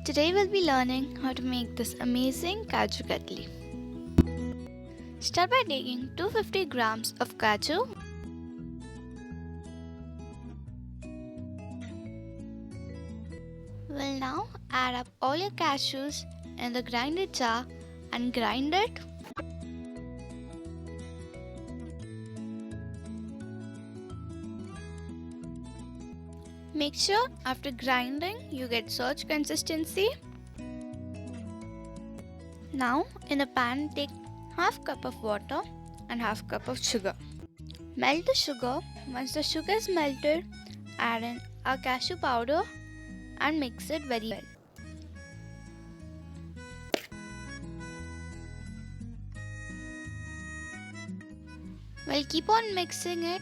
Today we'll be learning how to make this amazing Kaju Katli. Start by taking 250 grams of Kaju. We'll now add up all your cashews in the grinder jar and grind it. Make sure after grinding you get such consistency. Now in a pan take half cup of water and half cup of sugar. Melt the sugar. Once the sugar is melted, add in our cashew powder and mix it very well. Well, keep on mixing it.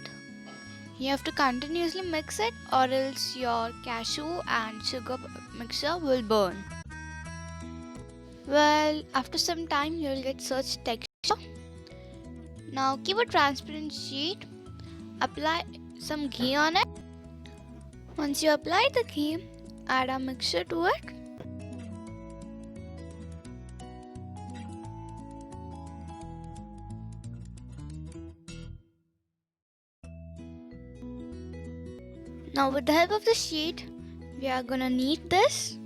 You have to continuously mix it or else your cashew and sugar mixture will burn. Well, after some time you will get such texture. Now keep a transparent sheet. Apply some ghee on it. Once you apply the ghee, add a mixture to it. Now with the help of the sheet, we are gonna knead this.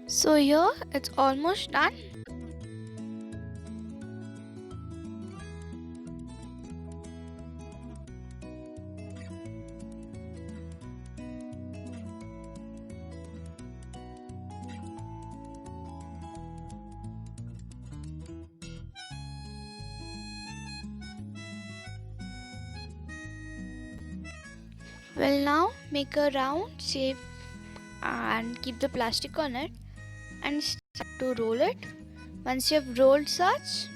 So here it's almost done. We'll now make a round shape and keep the plastic on it and start to roll it. Once you have rolled such,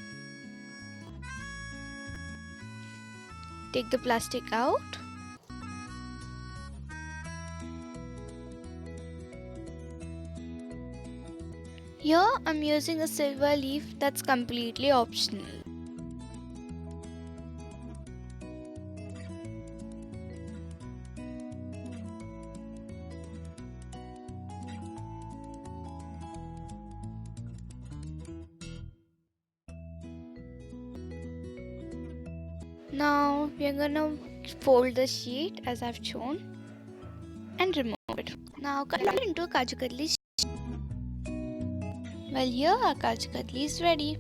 take the plastic out. Here I'm using a silver leaf that's completely optional. Now we are gonna fold the sheet as I've shown and remove it. Now cut it into a Kaju Katli. Well, here our Kaju Katli is ready.